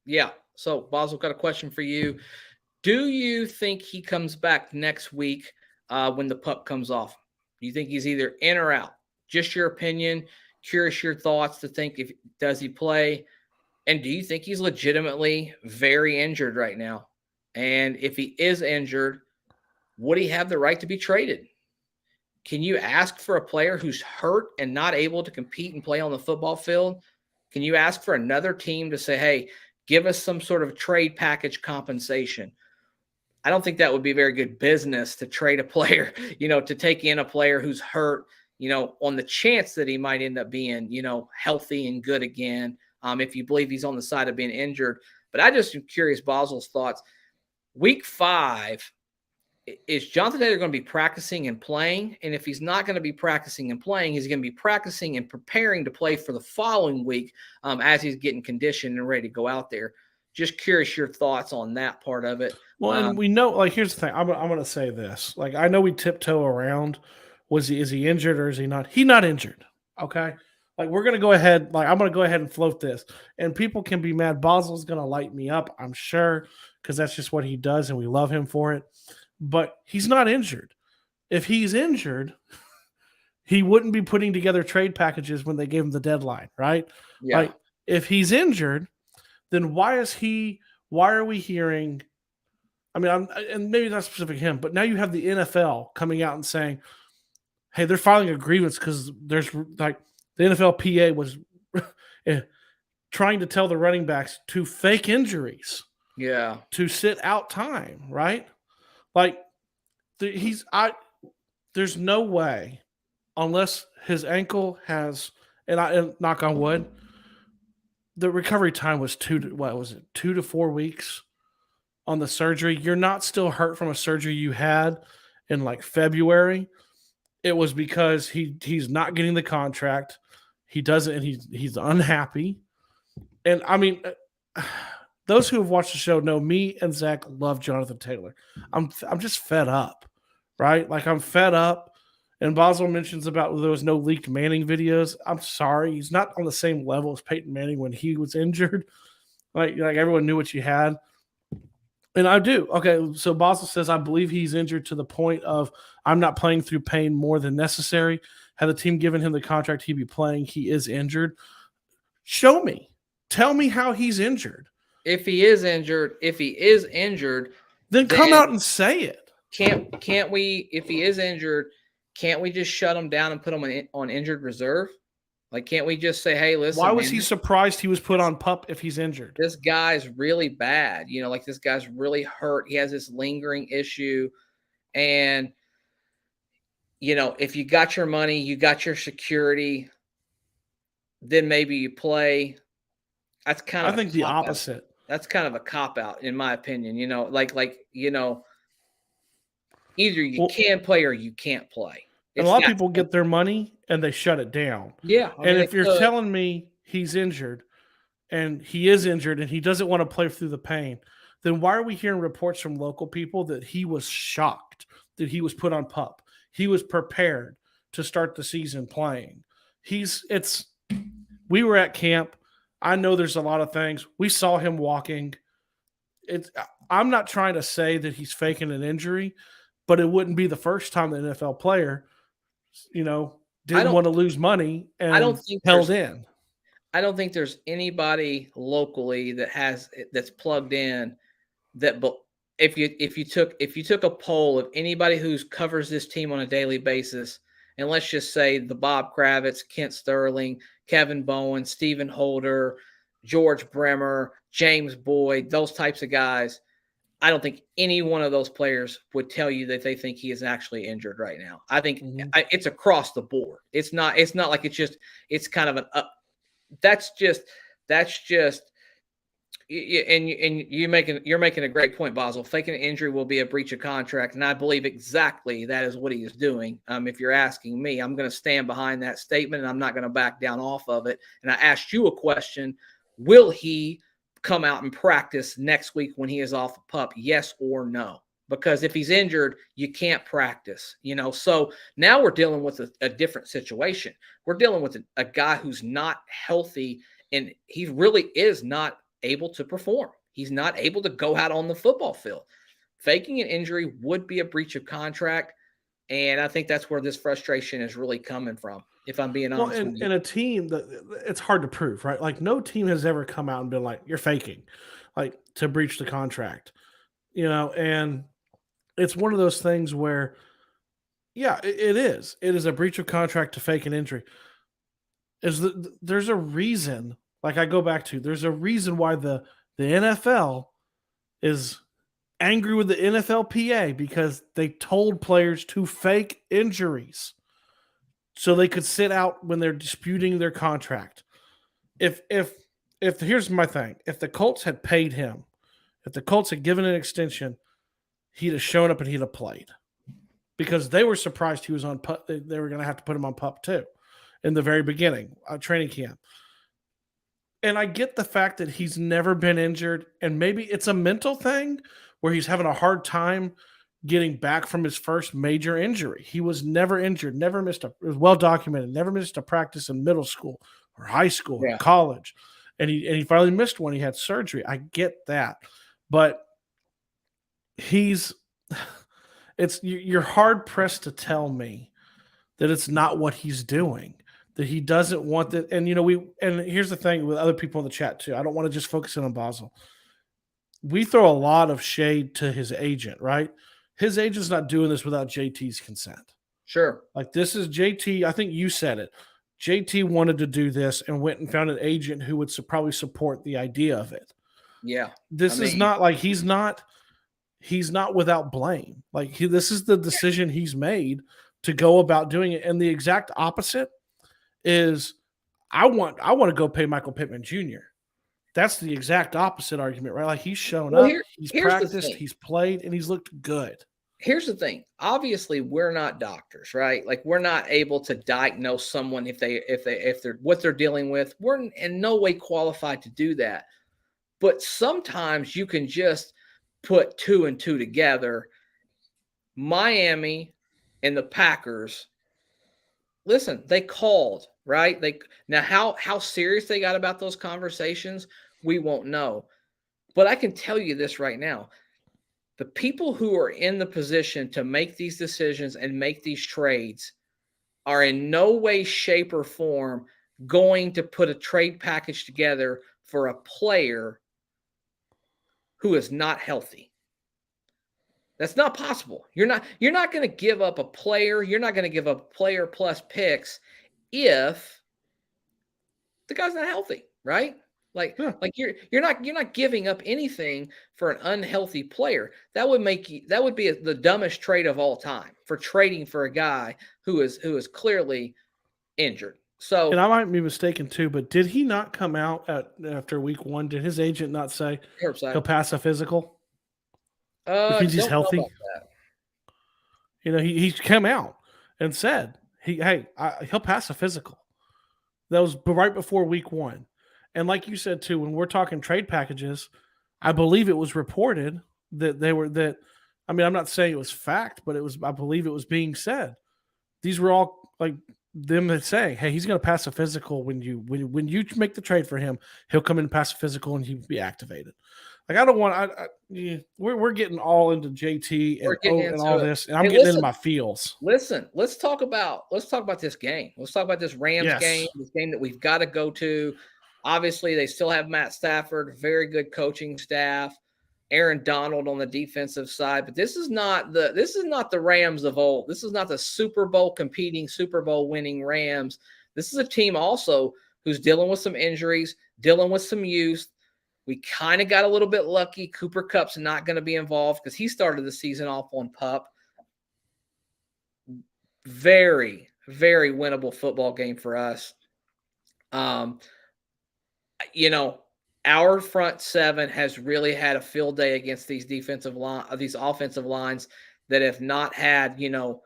Yeah. So, Basel, got a question for you. Do you think he comes back next week when the pup comes off? Do you think he's either in or out? Just your opinion. Curious your thoughts to think, does he play? And do you think he's legitimately very injured right now? And if he is injured, would he have the right to be traded? Can you ask for a player who's hurt and not able to compete and play on the football field? Can you ask for another team to say, hey, give us some sort of trade package compensation? I don't think that would be very good business to trade a player, to take in a player who's hurt, on the chance that he might end up being, healthy and good again, if you believe he's on the side of being injured. But I just am curious, Basil's thoughts. Week 5, is Jonathan Taylor going to be practicing and playing? And if he's not going to be practicing and playing, he's going to be practicing and preparing to play for the following week as he's getting conditioned and ready to go out there. Just curious your thoughts on that part of it. Well, and we know, here's the thing. I'm going to say this. I know we tiptoe around. Is he injured or is he not? He's not injured. Okay. We're going to go ahead. I'm going to go ahead and float this. And people can be mad. Basil's going to light me up, I'm sure, because that's just what he does, and we love him for it. But he's not injured. If he's injured, he wouldn't be putting together trade packages when they gave him the deadline, right? Yeah. If he's injured, then why is he why are we hearing? I mean, and maybe not specific to him, but now you have the NFL coming out and saying, "Hey, they're filing a grievance because there's like the NFLPA was eh, trying to tell the running backs to fake injuries Yeah. to sit out time, right? Like he's I there's no way unless his ankle has and knock on wood, the recovery time was 2 to 4 weeks on the surgery. You're not still hurt from a surgery you had in like February. It was because he's not getting the contract. He doesn't and he's unhappy. And I mean those who have watched the show know me and Zach love Jonathan Taylor. I'm just fed up, right? Like I'm fed up. And Boswell mentions about there was no leaked Manning videos. I'm sorry, he's not on the same level as Peyton Manning when he was injured. Like everyone knew what you had. And I do. Okay, so Boswell says I believe he's injured to the point of I'm not playing through pain more than necessary. Had the team given him the contract, he'd be playing. He is injured. Show me. Tell me how he's injured. If he is injured, then come out and say it. Can't we? If he is injured, can't we just shut him down and put him on injured reserve? Like, can't we just say, hey, listen? Why was he surprised he was put on PUP if he's injured? This guy's really bad. Like this guy's really hurt. He has this lingering issue. And, if you got your money, you got your security, then maybe you play. That's kind of I think the opposite. That's kind of a cop out, in my opinion. Either you can play or you can't play. And a lot of people get their money and they shut it down. Yeah. And if you're telling me he's injured and he is injured and he doesn't want to play through the pain, then why are we hearing reports from local people that he was shocked that he was put on PUP? He was prepared to start the season playing. We were at camp. I know there's a lot of things. We saw him walking. I'm not trying to say that he's faking an injury, but it wouldn't be the first time the NFL player, didn't want to lose money and held in. I don't think there's anybody locally that's plugged in that. But if you took a poll of anybody who covers this team on a daily basis, and let's just say the Bob Kravitz, Kent Sterling, Kevin Bowen, Stephen Holder, George Bremer, James Boyd, those types of guys, I don't think any one of those players would tell you that they think he is actually injured right now. I think it's across the board. It's not like it's kind of that's just and you're making a great point, Basil. Faking an injury will be a breach of contract, and I believe exactly that is what he is doing. If you're asking me, I'm going to stand behind that statement, and I'm not going to back down off of it. And I asked you a question: will he come out and practice next week when he is off of PUP? Yes or no? Because if he's injured, you can't practice. So now we're dealing with a different situation. We're dealing with a guy who's not healthy, and he really is not able to perform. He's not able to go out on the football field. Faking an injury would be a breach of contract, and I think that's where this frustration is really coming from, if I'm being honest with you. In a team that it's hard to prove, right? Like no team has ever come out and been like, you're faking, like to breach the contract, and it's one of those things where, yeah, it is. It is a breach of contract to fake an injury. There's a reason. Like I go back to, there's a reason why the NFL is angry with the NFLPA because they told players to fake injuries so they could sit out when they're disputing their contract. If here's my thing, if the Colts had paid him, if the Colts had given an extension, he'd have shown up and he'd have played because they were surprised he was on PUP. They were going to have to put him on PUP too in the very beginning, training camp. And I get the fact that he's never been injured, and maybe it's a mental thing where he's having a hard time getting back from his first major injury. He was never injured, it was well documented, never missed a practice in middle school or high school or college. And he finally missed one. He had surgery. I get that. But you're hard pressed to tell me that it's not what he's doing. That he doesn't want that. And, and here's the thing with other people in the chat too. I don't want to just focus in on Basel. we throw a lot of shade to his agent, right? His agent's not doing this without JT's consent. Sure. Like this is JT. I think you said it. JT wanted to do this and went and found an agent who would probably support the idea of it. Yeah. I This is mean, not like he's not without blame. Like this is the decision he's made to go about doing it. And the exact opposite is I want to go pay Michael Pittman Jr. That's the exact opposite argument, right? Like he's shown well, up, he's here's the practiced, thing. he's played, and he's looked good. Here's the thing. Obviously, we're not doctors, right? Like we're not able to diagnose someone if they're what they're dealing with. We're in no way qualified to do that. But sometimes you can just put two and two together. Miami and the Packers, listen, they called, right? Now how serious they got about those conversations, we won't know. But I can tell you this right now. The people who are in the position to make these decisions and make these trades are in no way, shape, or form going to put a trade package together for a player who is not healthy. That's not possible. You're not going to give up a player. You're not going to give up player plus picks if the guy's not healthy, right? Like you're not giving up anything for an unhealthy player. That would be the dumbest trade of all time, for trading for a guy who is clearly injured. And So I might be mistaken too, but did he not come out after week 1? Did his agent not say he'll curbside. pass a physical, which means he's Don't know healthy? about that. He came out and said he'll pass a physical. That was right before week 1. And like you said too, when we're talking trade packages, I believe it was reported that they were that. I mean, I'm not saying it was fact, but I believe it was being said. These were all like them saying, "Hey, he's going to pass a physical when you make the trade for him. He'll come in and pass a physical and he'll be activated." Like I don't want. We're getting all into JT We're getting and all into it. this, and I'm Hey, getting into listen, my feels. listen. Let's talk about this game. Let's talk about this Rams game. Yes. This game that we've got to go to. Obviously, they still have Matt Stafford, very good coaching staff. Aaron Donald on the defensive side, but this is not the Rams of old. This is not the Super Bowl competing, Super Bowl winning Rams. This is a team also who's dealing with some injuries, dealing with some youth. We kind of got a little bit lucky. Cooper Kupp's not going to be involved because he started the season off on PUP. Very, very winnable football game for us. Our front seven has really had a field day against these offensive lines that have not had, a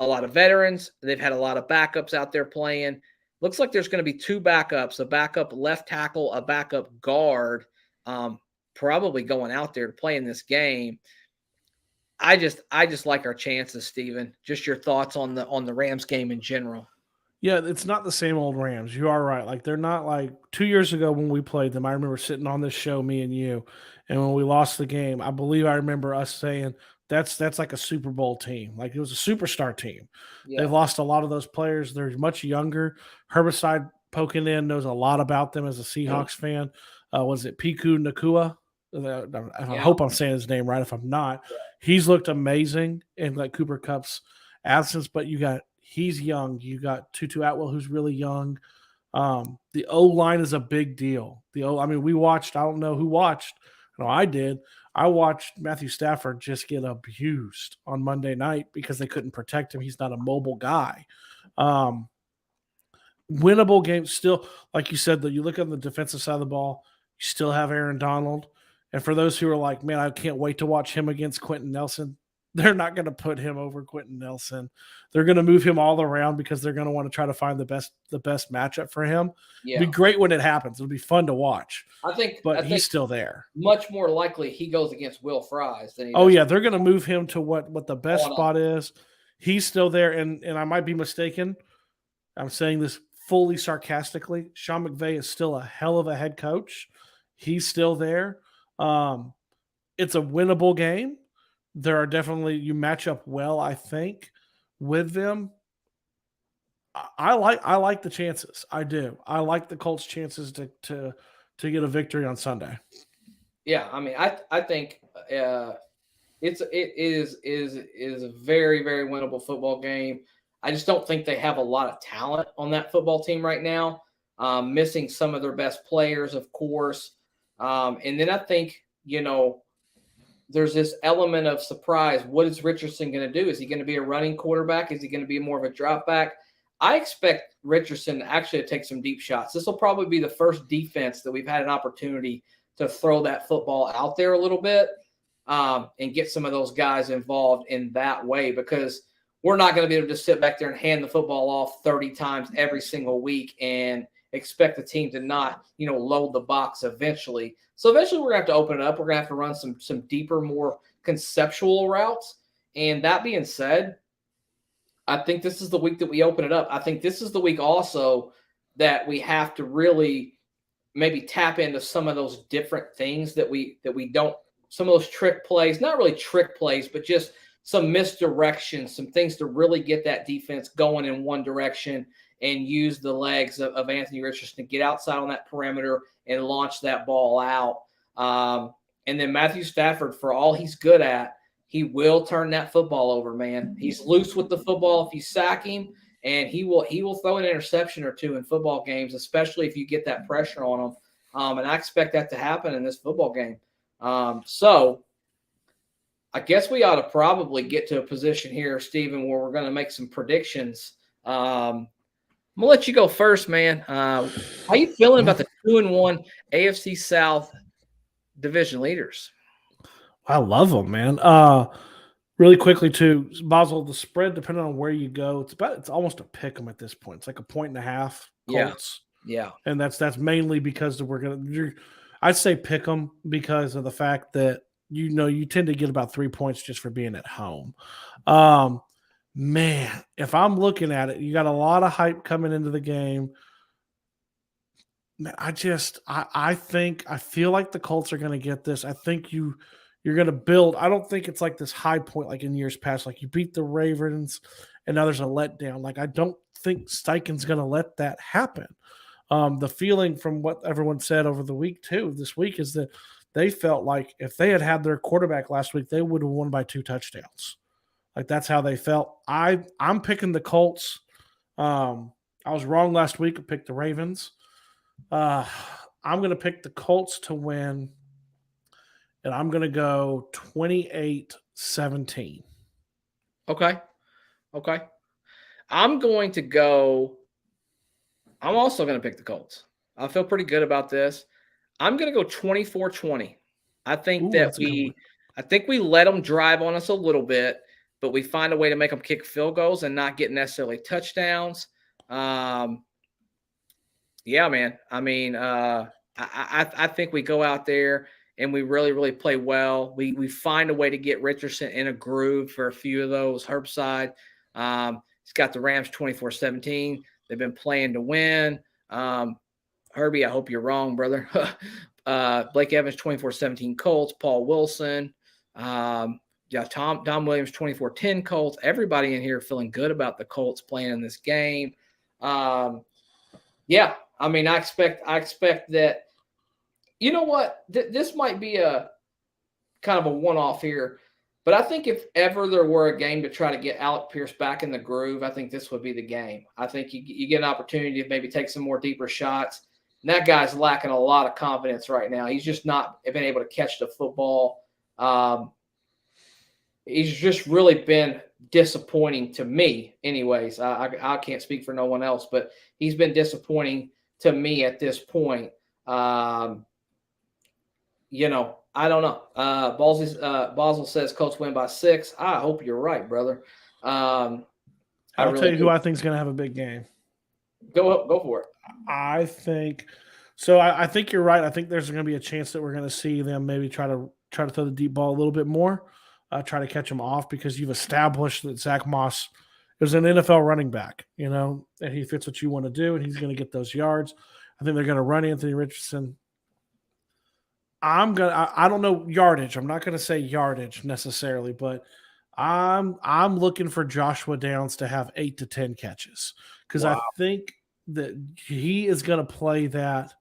lot of veterans. They've had a lot of backups out there playing. Looks like there's going to be two backups, a backup left tackle, a backup guard, probably going out there to play in this game. I just like our chances, Steven. Just your thoughts on the Rams game in general. Yeah, it's not the same old Rams. You are right. Like they're not like 2 years ago when we played them. I remember sitting on this show, me and you, and when we lost the game, I believe I remember us saying that's like a Super Bowl team. Like it was a superstar team. Yeah. They've lost a lot of those players. They're much younger. Herbicide poking in knows a lot about them as a Seahawks fan. Was it Piku Nakua? I hope I'm saying his name right. If I'm not, he's looked amazing in like Cooper Kupp's absence. But he's young. You got Tutu Atwell, who's really young. The O line is a big deal. We watched. I don't know who watched. No, I did. I watched Matthew Stafford just get abused on Monday night because they couldn't protect him. He's not a mobile guy. Winnable game still, like you said, that you look on the defensive side of the ball, you still have Aaron Donald. And for those who are like, man, I can't wait to watch him against Quentin Nelson, they're not going to put him over Quentin Nelson. They're going to move him all around because they're going to want to try to find the best matchup for him. Yeah. It'll be great when it happens. It'll be fun to watch. I think he's still there. Much more likely he goes against Will Fries than he does. Yeah, they're going to move him to what the best spot is. He's still there, and I might be mistaken. I'm saying this fully sarcastically. Sean McVay is still a hell of a head coach. He's still there. It's a winnable game. There are definitely you match up well, I think, with them. I like the chances. I do. I like the Colts' chances to get a victory on Sunday. Yeah, I mean, I think it is a very very winnable football game. I just don't think they have a lot of talent on that football team right now. Missing some of their best players, of course, and then I think there's this element of surprise. What is Richardson going to do? Is he going to be a running quarterback? Is he going to be more of a drop back? I expect Richardson actually to take some deep shots. This will probably be the first defense that we've had an opportunity to throw that football out there a little bit, and get some of those guys involved in that way, because we're not going to be able to sit back there and hand the football off 30 times every single week and expect the team to not, load the box eventually. So eventually we're going to have to open it up. We're going to have to run some deeper, more conceptual routes. And that being said, I think this is the week that we open it up. I think this is the week also that we have to really maybe tap into some of those different things that we don't, some of those trick plays, not really trick plays, but just some misdirection, some things to really get that defense going in one direction and use the legs of Anthony Richardson to get outside on that perimeter and launch that ball out. And then Matthew Stafford, for all he's good at, he will turn that football over, man. He's loose with the football if you sack him, and he will throw an interception or two in football games, especially if you get that pressure on him. And I expect that to happen in this football game. So I guess we ought to probably get to a position here, Stephen, where we're going to make some predictions. I'm gonna let you go first, man. How you feeling about the 2-1 AFC South division leaders? I love them, man. Really quickly too, Basel, the spread, depending on where you go, it's almost a pick 'em at this point. It's like a 1.5 Colts. Yeah. And that's mainly because I'd say pick 'em because of the fact that you tend to get about 3 points just for being at home. Man, if I'm looking at it, you got a lot of hype coming into the game. Man, I feel like the Colts are going to get this. I think you're going to build. I don't think it's like this high point like in years past. Like you beat the Ravens, and now there's a letdown. Like I don't think Steichen's going to let that happen. The feeling from what everyone said over the week this week is that they felt like if they had their quarterback last week, they would have won by 2 touchdowns. Like that's how they felt. I'm picking the Colts. I was wrong last week. I picked the Ravens. I'm going to pick the Colts to win, and I'm going to go 28-17. Okay. I'm also going to pick the Colts. I feel pretty good about this. I'm going to go 24-20. I think we let them drive on us a little bit, but we find a way to make them kick field goals and not get necessarily touchdowns. Yeah, man. I mean, I think we go out there and we really, really play well. We find a way to get Richardson in a groove for a few of those. Herbside, he's got the Rams 24-17. They've been playing to win. Herbie, I hope you're wrong, brother. Blake Evans 24-17 Colts. Paul Wilson. Dom Williams 24-10 Colts. Everybody in here feeling good about the Colts playing in this game. Yeah, I mean, I expect that. You know what? This might be a kind of a one-off here, but I think if ever there were a game to try to get Alec Pierce back in the groove, I think this would be the game. I think you get an opportunity to maybe take some more deeper shots. And that guy's lacking a lot of confidence right now. He's just not been able to catch the football. He's just really been disappointing to me anyways. I can't speak for no one else, but he's been disappointing to me at this point. I don't know. Basel says Colts win by 6. I hope you're right, brother. I'll tell you who I think is going to have a big game. Go for it. I think so. I think you're right. I think there's going to be a chance that we're going to see them maybe try to throw the deep ball a little bit more, try to catch them off, because you've established that Zach Moss is an NFL running back, and he fits what you want to do, and he's going to get those yards. I think they're going to run Anthony Richardson. I don't know yardage. I'm not going to say yardage necessarily, but I'm looking for Joshua Downs to have 8 to 10 catches, because I think that he is going to play that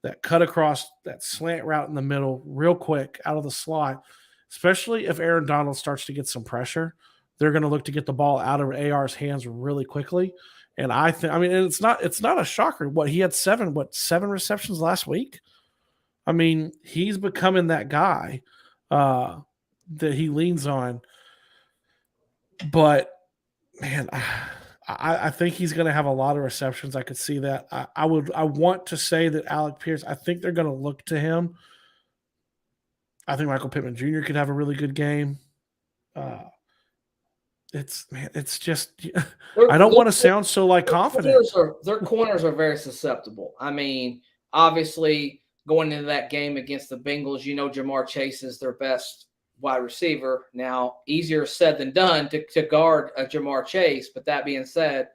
that cut across that slant route in the middle real quick out of the slot, especially if Aaron Donald starts to get some pressure. They're going to look to get the ball out of AR's hands really quickly. And I think, I mean, and it's not a shocker. What, he had seven receptions last week? I mean, he's becoming that guy that he leans on. But man, I think he's going to have a lot of receptions. I could see that. I want to say that Alec Pierce. I think they're going to look to him. I think Michael Pittman Jr. could have a really good game. It's just I don't want to sound so like confident. Their corners are very susceptible. I mean, obviously going into that game against the Bengals, Jamar Chase is their best wide receiver. Now, easier said than done to guard a Jamar Chase, but that being said,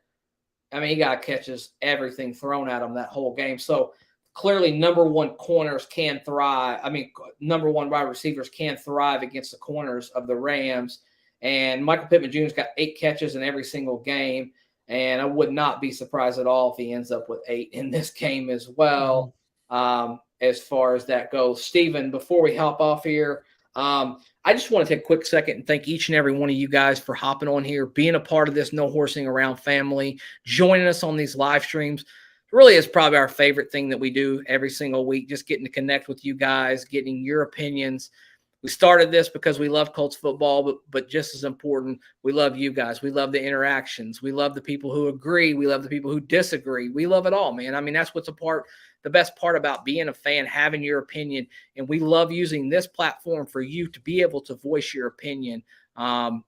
I mean, he got catches everything thrown at him that whole game. So clearly, number one corners can thrive. I mean, number one wide receivers can thrive against the corners of the Rams. And Michael Pittman Jr.'s got 8 catches in every single game. And I would not be surprised at all if he ends up with 8 in this game as well, as far as that goes. Steven, before we hop off here, I just want to take a quick second and thank each and every one of you guys for hopping on here, being a part of this No Horsing Around family, joining us on these live streams. It really is probably our favorite thing that we do every single week, just getting to connect with you guys, getting your opinions. We started this because we love Colts football, but just as important, we love you guys. We love the interactions. We love the people who agree. We love the people who disagree. We love it all, man. I mean, that's what's the best part about being a fan, having your opinion. And we love using this platform for you to be able to voice your opinion,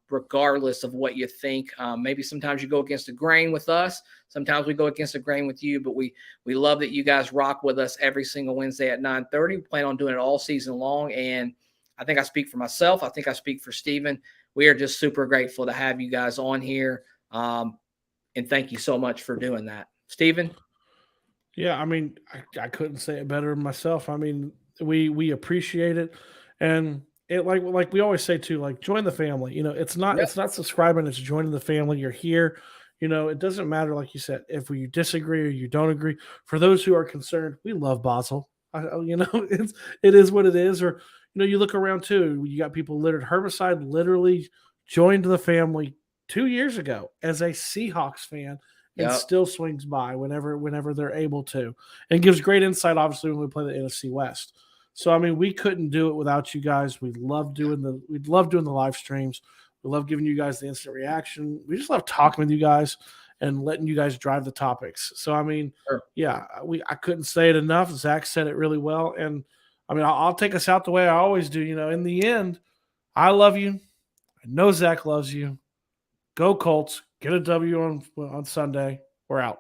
regardless of what you think. Maybe sometimes you go against the grain with us. Sometimes we go against the grain with you, but we love that you guys rock with us every single Wednesday at 9:30. We plan on doing it all season long. And I think I speak for myself. I think I speak for Steven. We are just super grateful to have you guys on here. And thank you so much for doing that. Steven? Yeah, I mean, I couldn't say it better myself. I mean, we appreciate it. And it like we always say too, like join the family. It's not subscribing, it's joining the family. You're here. It doesn't matter, like you said, if you disagree or you don't agree. For those who are concerned, we love Basel. It is what it is. Or you look around too. You got people littered. Herbicide literally joined the family 2 years ago as a Seahawks fan, and still swings by whenever they're able to, and gives great insight. Obviously, when we play the NFC West. So I mean, we couldn't do it without you guys. We love doing the live streams. We love giving you guys the instant reaction. We just love talking with you guys and letting you guys drive the topics. So I mean, yeah, I couldn't say it enough. Zach said it really well, and I mean, I'll take us out the way I always do. In the end, I love you. I know Zach loves you. Go Colts. Get a W on Sunday. We're out.